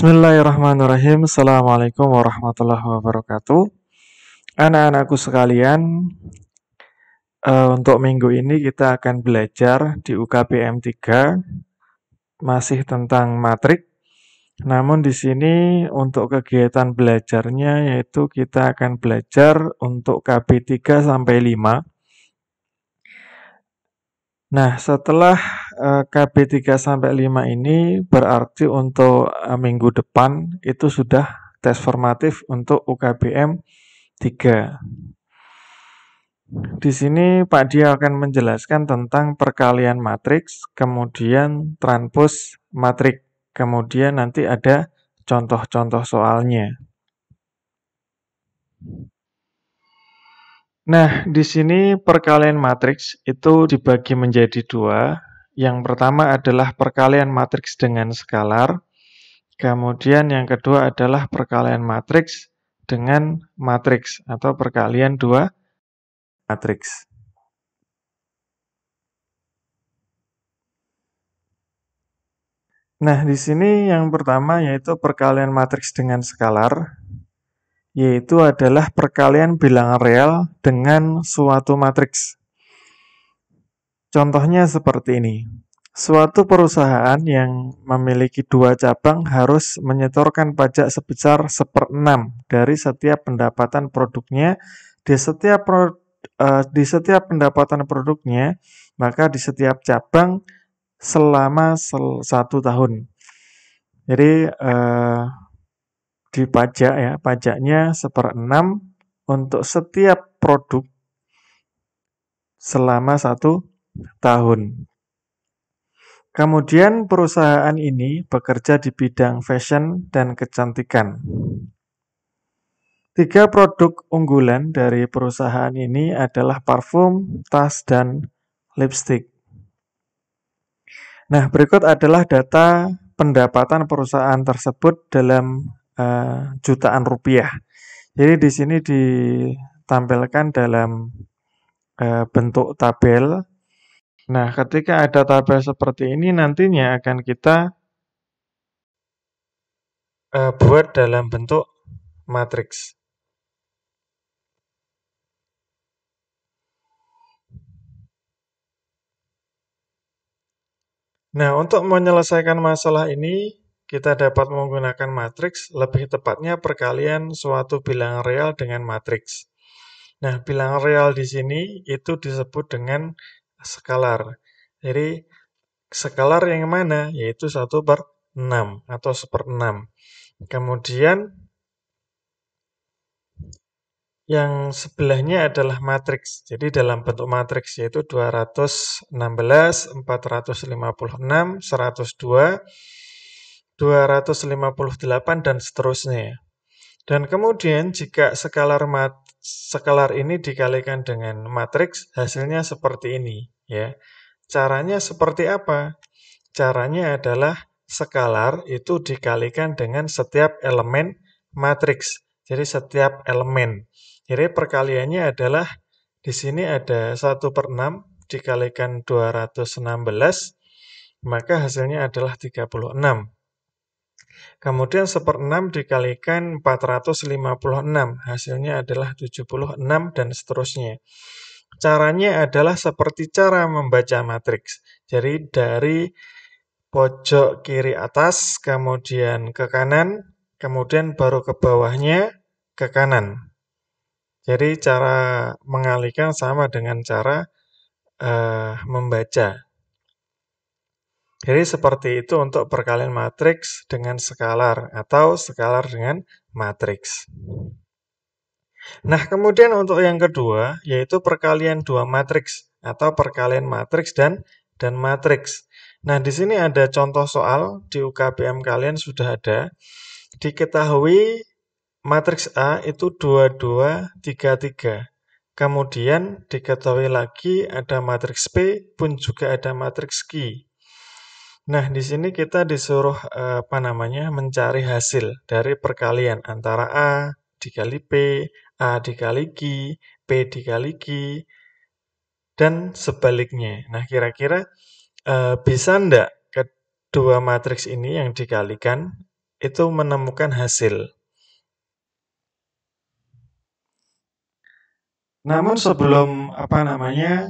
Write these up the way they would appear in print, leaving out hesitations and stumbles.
Bismillahirrahmanirrahim. Assalamualaikum warahmatullahi wabarakatuh. Anak-anakku sekalian, untuk minggu ini kita akan belajar di UKBM 3 masih tentang matrik. Namun di sini untuk kegiatan belajarnya yaitu kita akan belajar untuk KB 3 sampai 5. Nah, setelah KB 3 sampai 5 ini berarti untuk minggu depan itu sudah tes formatif untuk UKBM 3. Di sini Pak Dia akan menjelaskan tentang perkalian matriks, kemudian transpos matrik, kemudian nanti ada contoh-contoh soalnya. Nah, di sini perkalian matriks itu dibagi menjadi dua. Yang pertama adalah perkalian matriks dengan skalar. Kemudian yang kedua adalah perkalian matriks dengan matriks atau perkalian dua matriks. Nah, di sini yang pertama yaitu perkalian matriks dengan skalar, yaitu adalah perkalian bilangan real dengan suatu matriks. Contohnya seperti ini. Suatu perusahaan yang memiliki dua cabang harus menyetorkan pajak sebesar 1/6 dari setiap pendapatan produknya di setiap pendapatan produknya, maka di setiap cabang selama 1 tahun. Jadi di pajak ya, pajaknya 1/6 untuk setiap produk selama 1 tahun. Kemudian perusahaan ini bekerja di bidang fashion dan kecantikan. 3 produk unggulan dari perusahaan ini adalah parfum, tas, dan lipstik. Nah, berikut adalah data pendapatan perusahaan tersebut dalam jutaan rupiah. Jadi di sini ditampilkan dalam bentuk tabel. Nah, ketika ada tabel seperti ini nantinya akan kita buat dalam bentuk matriks. Nah, untuk menyelesaikan masalah ini, kita dapat menggunakan matriks, lebih tepatnya perkalian suatu bilangan real dengan matriks. Nah, bilangan real di sini itu disebut dengan skalar. Jadi, skalar yang mana? Yaitu 1/6 atau 1/6. Kemudian, yang sebelahnya adalah matriks. Jadi dalam bentuk matriks yaitu 216, 456, 102, 258, dan seterusnya. Dan kemudian jika skalar ini dikalikan dengan matriks, hasilnya seperti ini. Ya. Caranya seperti apa? Caranya adalah skalar itu dikalikan dengan setiap elemen matriks. Jadi setiap elemen. Jadi perkaliannya adalah di sini ada 1/6 dikalikan 216, maka hasilnya adalah 36. Kemudian 1/6 dikalikan 456, hasilnya adalah 76 dan seterusnya. Caranya adalah seperti cara membaca matriks. Jadi dari pojok kiri atas, kemudian ke kanan, kemudian baru ke bawahnya ke kanan. Jadi cara mengalihkan sama dengan cara membaca. Jadi seperti itu untuk perkalian matriks dengan skalar atau skalar dengan matriks. Nah, kemudian untuk yang kedua yaitu perkalian dua matriks atau perkalian matriks dan matriks. Nah, di sini ada contoh soal di UKBM kalian sudah ada. Diketahui matriks A itu 2233. Kemudian diketahui lagi ada matriks P pun juga ada matriks Q. Nah, di sini kita disuruh mencari hasil dari perkalian antara A dikali P, A dikali Q, P dikali Q, dan sebaliknya. Nah, kira-kira bisa enggak kedua matriks ini yang dikalikan itu menemukan hasil. Namun sebelum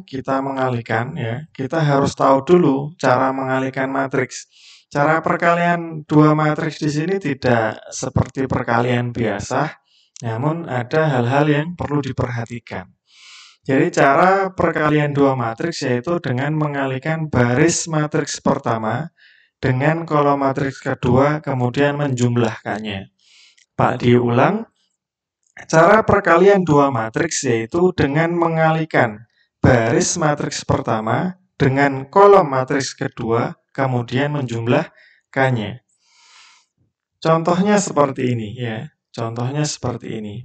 kita mengalihkan ya, kita harus tahu dulu cara mengalihkan matriks. Cara perkalian dua matriks di sini tidak seperti perkalian biasa, namun ada hal-hal yang perlu diperhatikan. Jadi cara perkalian dua matriks yaitu dengan mengalihkan baris matriks pertama dengan kolom matriks kedua kemudian menjumlahkannya. Pak diulang. Cara perkalian dua matriks yaitu dengan mengalihkan baris matriks pertama dengan kolom matriks kedua, kemudian menjumlahkannya. Contohnya seperti ini ya. Contohnya seperti ini.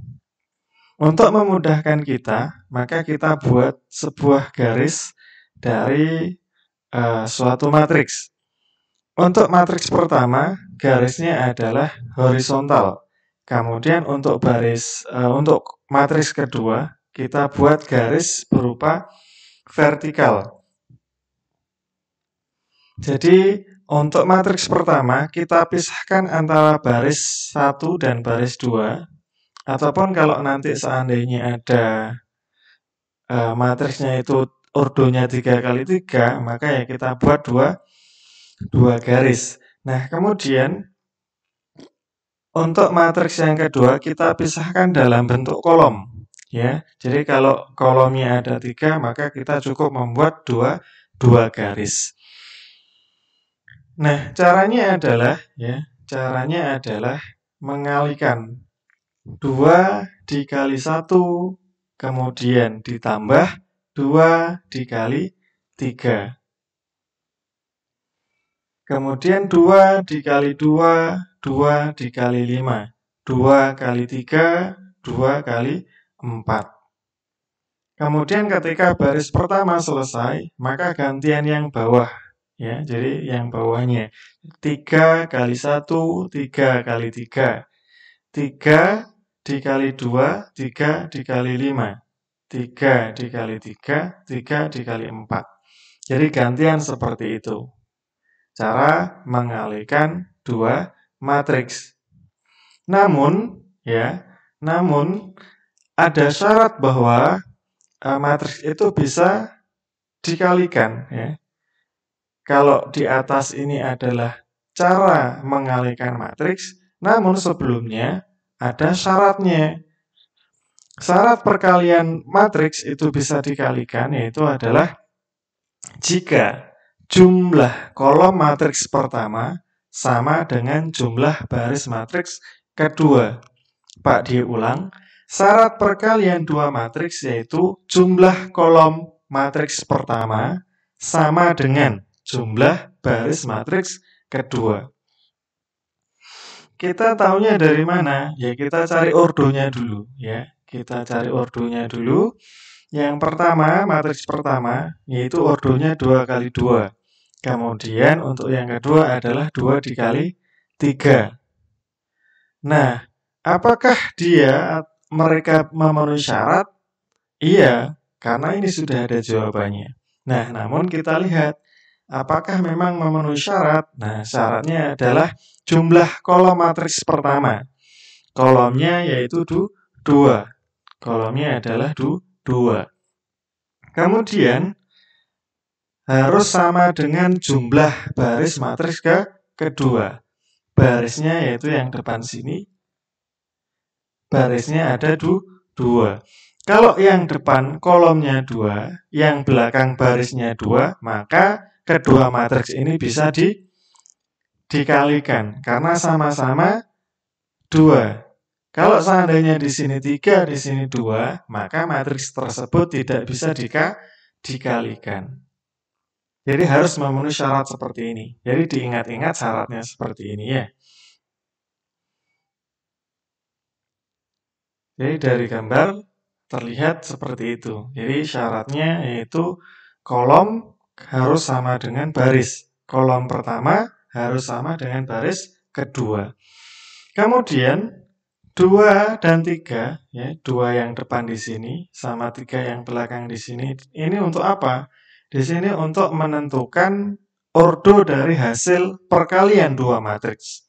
Untuk memudahkan kita, maka kita buat sebuah garis dari suatu matriks. Untuk matriks pertama, garisnya adalah horizontal. Kemudian untuk untuk matriks kedua, kita buat garis berupa vertikal. Jadi, untuk matriks pertama, kita pisahkan antara baris 1 dan baris 2. Ataupun kalau nanti seandainya ada matriksnya itu ordonya 3x3, maka ya kita buat dua garis. Nah, kemudian untuk matriks yang kedua, kita pisahkan dalam bentuk kolom. Ya, jadi kalau kolomnya ada 3, maka kita cukup membuat dua garis. Nah, caranya adalah mengalihkan 2 dikali 1, kemudian ditambah 2 dikali 3. Kemudian 2 dikali 2, 2 dikali 5, 2 kali 3, 2 kali 4. Kemudian ketika baris pertama selesai, maka gantian yang bawah. Ya, jadi yang bawahnya 3 kali 1, 3 kali 3. 3 dikali 2, 3 dikali 5. 3 dikali 3, 3 dikali 4. Jadi gantian seperti itu. Cara mengalihkan dua matriks. Namun ada syarat bahwa matriks itu bisa dikalikan ya. Kalau di atas ini adalah cara mengalihkan matriks, namun sebelumnya ada syaratnya. Syarat perkalian matriks itu bisa dikalikan yaitu adalah jika jumlah kolom matriks pertama sama dengan jumlah baris matriks kedua. Pak diulang, syarat perkalian dua matriks yaitu jumlah kolom matriks pertama sama dengan jumlah baris matriks kedua. Kita tahunya dari mana? Ya kita cari ordonya dulu ya. Kita cari ordonya dulu. Yang pertama, matriks pertama yaitu ordonya 2 kali 2. Kemudian untuk yang kedua adalah 2 dikali 3. Nah, apakah mereka memenuhi syarat? Iya, karena ini sudah ada jawabannya. Nah, namun kita lihat apakah memang memenuhi syarat? Nah, syaratnya adalah jumlah kolom matriks pertama. Kolomnya yaitu 2. Kolomnya adalah 2. Kemudian harus sama dengan jumlah baris matriks kedua. Barisnya yaitu yang depan sini. Barisnya ada 2. Kalau yang depan kolomnya 2, yang belakang barisnya 2, maka kedua matriks ini bisa dikalikan karena sama-sama 2. Kalau seandainya di sini 3, di sini 2, maka matriks tersebut tidak bisa dikalikan. Jadi harus memenuhi syarat seperti ini. Jadi diingat-ingat syaratnya seperti ini ya. Jadi dari gambar terlihat seperti itu. Jadi syaratnya yaitu kolom harus sama dengan baris. Kolom pertama harus sama dengan baris kedua. Kemudian 2 dan 3, ya, 2 yang depan di sini sama 3 yang belakang di sini. Ini untuk apa? Di sini untuk menentukan ordo dari hasil perkalian dua matriks.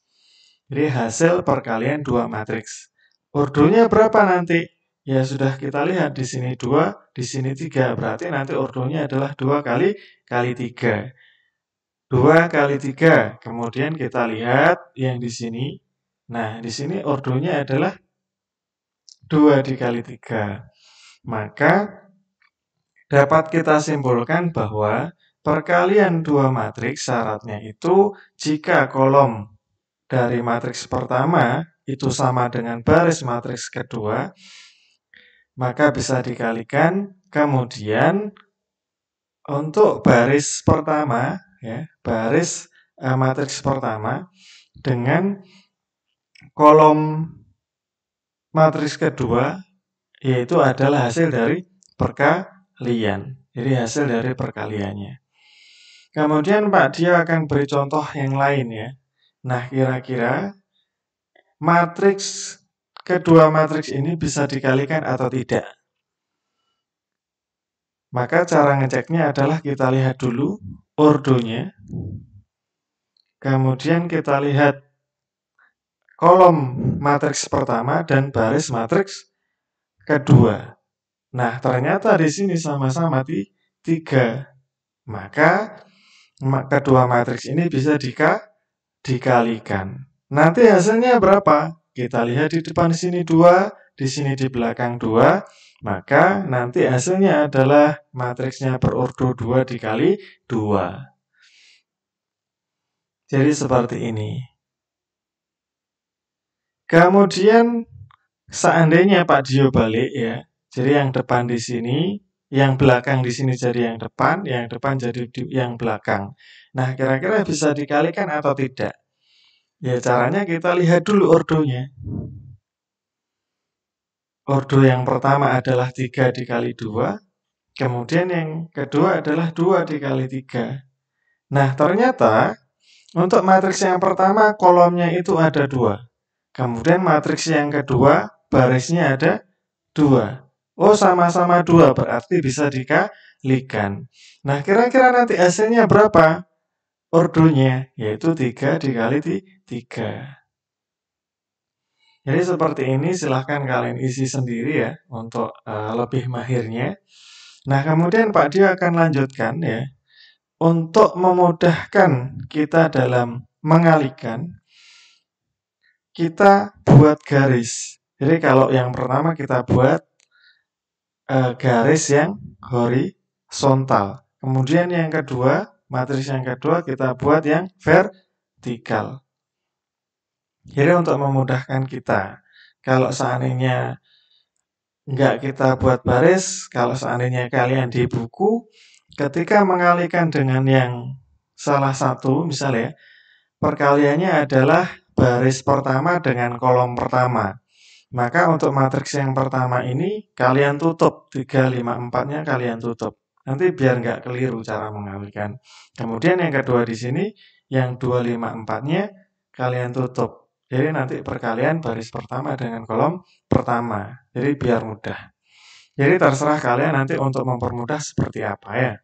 Jadi hasil perkalian dua matriks. Ordonya berapa nanti? Ya sudah kita lihat di sini 2, di sini 3. Berarti nanti ordonya adalah 2 kali 3. 2 kali 3. Kemudian kita lihat yang di sini. Nah, di sini ordonya adalah 2 dikali 3. Maka dapat kita simpulkan bahwa perkalian dua matriks syaratnya itu jika kolom dari matriks pertama itu sama dengan baris matriks kedua, maka bisa dikalikan. Kemudian untuk baris pertama, ya, baris matriks pertama dengan kolom matriks kedua, yaitu adalah hasil dari perkalian. Jadi hasil dari perkaliannya. Kemudian Pak Dio akan beri contoh yang lain ya. Nah, kira-kira matriks kedua matriks ini bisa dikalikan atau tidak? Maka cara ngeceknya adalah kita lihat dulu ordonya. Kemudian kita lihat kolom matriks pertama dan baris matriks kedua. Nah, ternyata di sini sama-sama 3. Maka kedua matriks ini bisa dikalikan. Nanti hasilnya berapa? Kita lihat di depan sini 2, di sini di belakang 2. Maka nanti hasilnya adalah matriksnya berordo 2 dikali 2. Jadi seperti ini. Kemudian seandainya Pak Dio balik ya. Jadi yang depan di sini, yang belakang di sini jadi yang depan jadi yang belakang. Nah, kira-kira bisa dikalikan atau tidak? Ya, caranya kita lihat dulu ordonya. Ordo yang pertama adalah 3 dikali 2. Kemudian yang kedua adalah 2 dikali 3. Nah, ternyata untuk matriks yang pertama kolomnya itu ada 2. Kemudian matriks yang kedua barisnya ada 2. Oh, sama-sama 2, berarti bisa dikalikan. Nah, kira-kira nanti hasilnya berapa? Ordonya, yaitu 3 dikali 3. Jadi seperti ini, silahkan kalian isi sendiri ya, untuk lebih mahirnya. Nah, kemudian Pak Dio akan lanjutkan ya, untuk memudahkan kita dalam mengalihkan, kita buat garis. Jadi kalau yang pertama kita buat garis yang horizontal. Kemudian yang kedua, matriks yang kedua kita buat yang vertikal. Jadi untuk memudahkan kita, kalau seandainya nggak kita buat baris, kalau seandainya kalian di buku, ketika mengalihkan dengan yang salah satu, misalnya perkaliannya adalah baris pertama dengan kolom pertama. Maka untuk matriks yang pertama ini kalian tutup, 3, 5, 4-nya kalian tutup. Nanti biar nggak keliru cara mengalihkan. Kemudian yang kedua di sini, yang 2, 5, 4-nya kalian tutup. Jadi nanti perkalian baris pertama dengan kolom pertama. Jadi biar mudah. Jadi terserah kalian nanti untuk mempermudah seperti apa ya.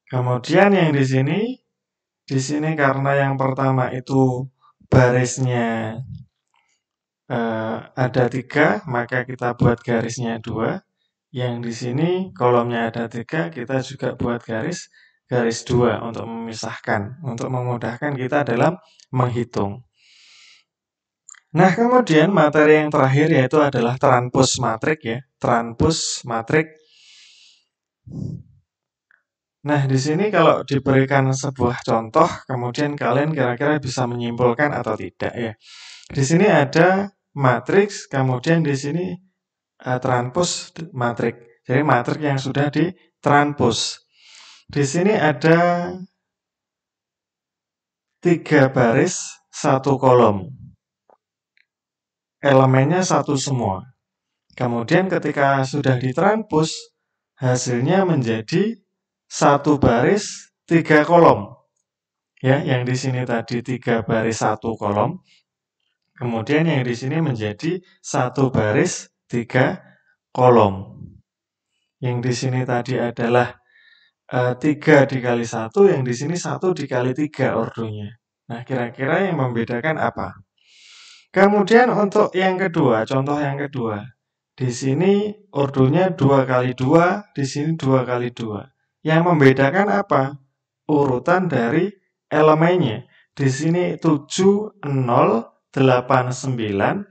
Kemudian yang di sini karena yang pertama itu barisnya ada 3, maka kita buat garisnya 2. Yang di sini kolomnya ada 3, kita juga buat garis 2 untuk memisahkan, untuk memudahkan kita dalam menghitung. Nah, kemudian materi yang terakhir yaitu adalah transpos matrik ya, transpos matrik. Nah, di sini kalau diberikan sebuah contoh, kemudian kalian kira-kira bisa menyimpulkan atau tidak ya. Di sini ada matriks, kemudian di sini transpos matrik. Jadi matrik yang sudah ditranspos. Di sini ada 3 baris, 1 kolom. Elemennya 1 semua. Kemudian ketika sudah ditranspos, hasilnya menjadi 1 baris, 3 kolom. Ya, yang di sini tadi 3 baris, 1 kolom. Kemudian yang di sini menjadi 1 baris, 3 kolom. Yang di sini tadi adalah 3 dikali 1, yang di sini 1 dikali 3 ordonya. Nah, kira-kira yang membedakan apa? Kemudian untuk yang kedua, contoh yang kedua. Di sini ordonya 2 kali 2, di sini 2 kali 2. Yang membedakan apa? Urutan dari elemennya. Di sini 7, 0, 8, 9.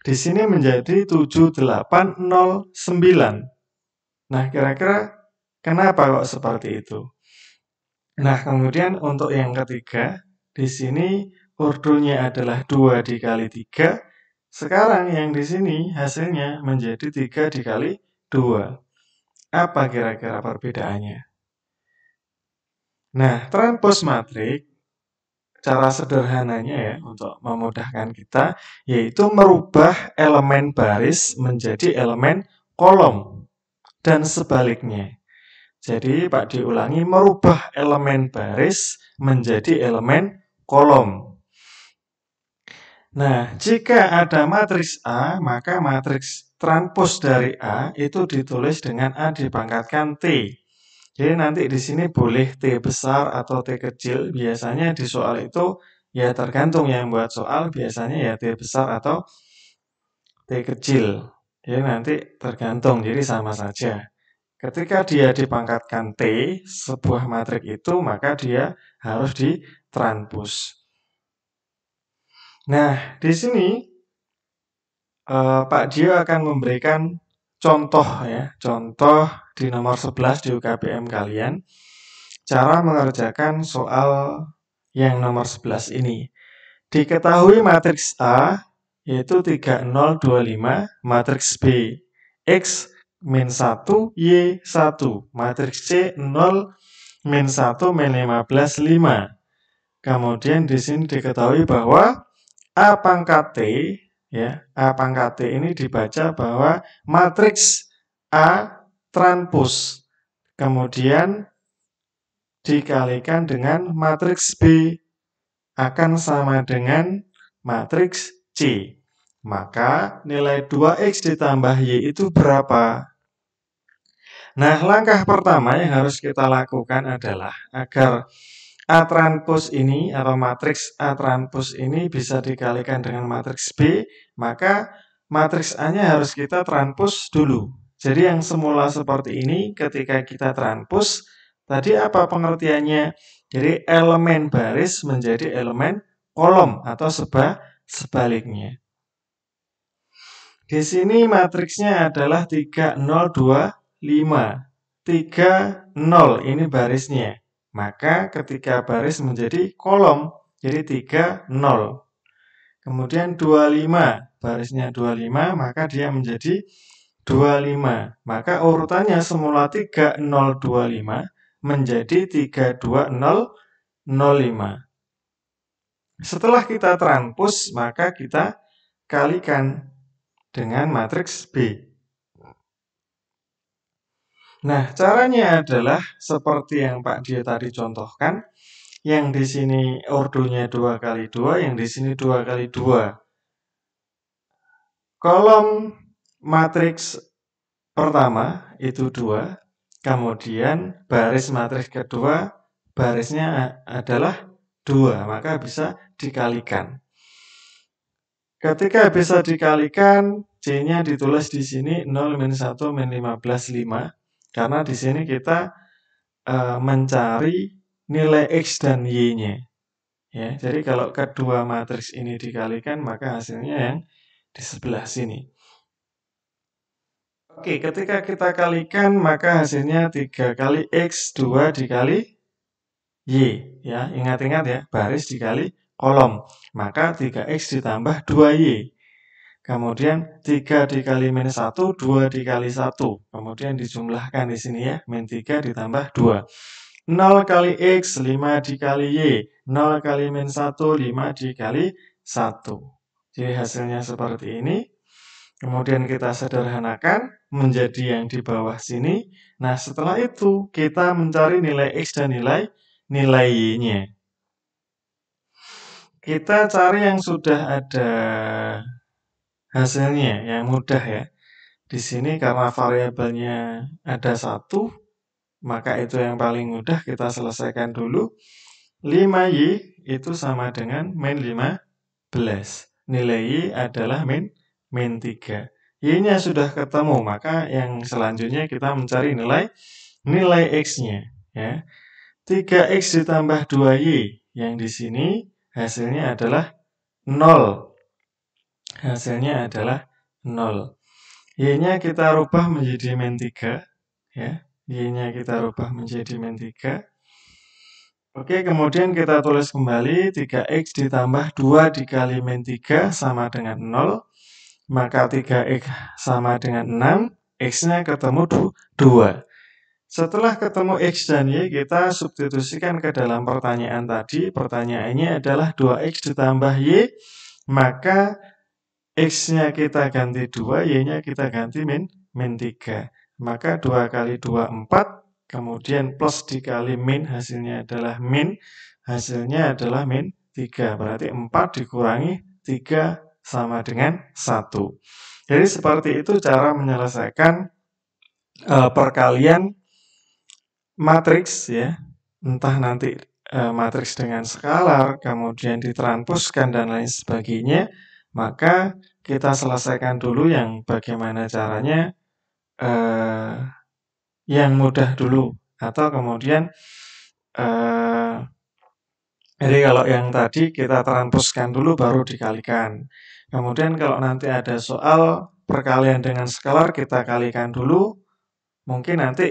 Di sini menjadi 7, 8, 0, 9. Nah, kira-kira kenapa kok seperti itu? Nah, kemudian untuk yang ketiga, di sini ordonya adalah 2 dikali 3. Sekarang yang di sini hasilnya menjadi 3 dikali 2. Apa kira-kira perbedaannya? Nah, transpos matrik, cara sederhananya ya, untuk memudahkan kita, yaitu merubah elemen baris menjadi elemen kolom, dan sebaliknya. Jadi, Pak diulangi, merubah elemen baris menjadi elemen kolom. Nah, jika ada matriks A, maka matriks transpos dari A itu ditulis dengan A dipangkatkan T. Jadi nanti di sini boleh T besar atau T kecil. Biasanya di soal itu ya tergantung yang buat soal, biasanya ya T besar atau T kecil. Jadi nanti tergantung, jadi sama saja. Ketika dia dipangkatkan T, sebuah matrik itu, maka dia harus ditranspos. Nah, di sini Pak Dio akan memberikan contoh ya, contoh di nomor 11 di UKBM kalian, cara mengerjakan soal yang nomor 11 ini. Diketahui matriks A yaitu 3025, matriks B X min 1, Y 1, matriks C 0, min 1, min 15, 5. Kemudian di sini diketahui bahwa A pangkat T, ya, A pangkat T ini dibaca bahwa matriks A transpos, kemudian dikalikan dengan matriks B akan sama dengan matriks C. Maka nilai 2X ditambah Y itu berapa? Nah, langkah pertama yang harus kita lakukan adalah agar A transpos ini atau matriks A transpos ini bisa dikalikan dengan matriks B, maka matriks A-nya harus kita transpos dulu. Jadi yang semula seperti ini ketika kita transpos, tadi apa pengertiannya? Jadi elemen baris menjadi elemen kolom atau sebaliknya. Di sini matriksnya adalah 3, 0, 2, 5. 3, 0 ini barisnya. Maka ketika baris menjadi kolom, jadi 3, 0. Kemudian 25, barisnya 25, maka dia menjadi 25. Maka urutannya semula 3, 0, 25 menjadi 3, 2, 0, 05. Setelah kita transpos, maka kita kalikan dengan matriks B. Nah, caranya adalah seperti yang Pak Dio tadi contohkan. Yang di sini ordonya 2 kali 2, yang di sini 2 kali 2. Kolom matriks pertama itu 2, kemudian baris matriks kedua, barisnya adalah 2, maka bisa dikalikan. Ketika bisa dikalikan, C-nya ditulis di sini 0, min 1, min 15, 5. Karena di sini kita mencari nilai X dan Y-nya. Ya, jadi kalau kedua matriks ini dikalikan, maka hasilnya yang di sebelah sini. Oke, ketika kita kalikan, maka hasilnya 3 kali X, 2 dikali Y. Ya, ingat-ingat ya, baris dikali kolom. Maka 3X ditambah 2Y. Kemudian 3 dikali min 1, 2 dikali 1. Kemudian dijumlahkan di sini ya, min 3 ditambah 2. 0 kali X, 5 dikali Y. 0 kali min 1, 5 dikali 1. Jadi hasilnya seperti ini. Kemudian kita sederhanakan menjadi yang di bawah sini. Nah, setelah itu kita mencari nilai X dan nilai Y-nya. Kita cari yang sudah ada hasilnya, yang mudah ya. Di sini karena variabelnya ada 1, maka itu yang paling mudah kita selesaikan dulu. 5Y itu sama dengan min 15. Nilai Y adalah min 3. Y-nya sudah ketemu, maka yang selanjutnya kita mencari nilai X-nya. Ya. 3X ditambah 2Y. Yang di sini hasilnya adalah 0. Hasilnya adalah 0. Y-nya kita rubah menjadi min 3. Ya. Y-nya kita rubah menjadi min 3. Oke, kemudian kita tulis kembali 3X ditambah 2 dikali min 3 sama dengan 0. Maka 3X sama dengan 6. X-nya ketemu 2. Setelah ketemu X dan Y, kita substitusikan ke dalam pertanyaan tadi. Pertanyaannya adalah 2X ditambah Y, maka X-nya kita ganti 2, Y-nya kita ganti min 3. Maka 2 kali 2, 4, kemudian plus dikali min, hasilnya adalah min, hasilnya adalah min 3. Berarti 4 dikurangi 3 sama dengan 1. Jadi seperti itu cara menyelesaikan perkalian matriks, ya, entah nanti matriks dengan skalar, kemudian ditranspuskan dan lain sebagainya. Maka kita selesaikan dulu yang bagaimana caranya, yang mudah dulu, atau kemudian jadi kalau yang tadi kita transpuskan dulu baru dikalikan. Kemudian kalau nanti ada soal perkalian dengan skalar, kita kalikan dulu. Mungkin nanti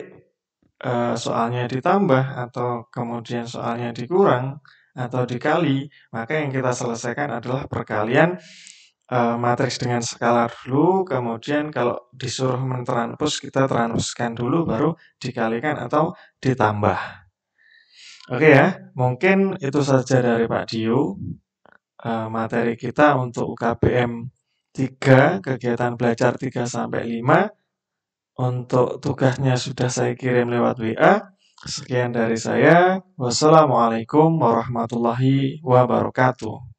soalnya ditambah atau kemudian soalnya dikurang atau dikali, maka yang kita selesaikan adalah perkalian matriks dengan skalar dulu, kemudian kalau disuruh mentranspus, kita transpuskan dulu baru dikalikan atau ditambah. Oke ya, mungkin itu saja dari Pak Dio. Materi kita untuk UKBM 3, kegiatan belajar 3-5. Untuk tugasnya sudah saya kirim lewat WA. Sekian dari saya. Wassalamualaikum warahmatullahi wabarakatuh.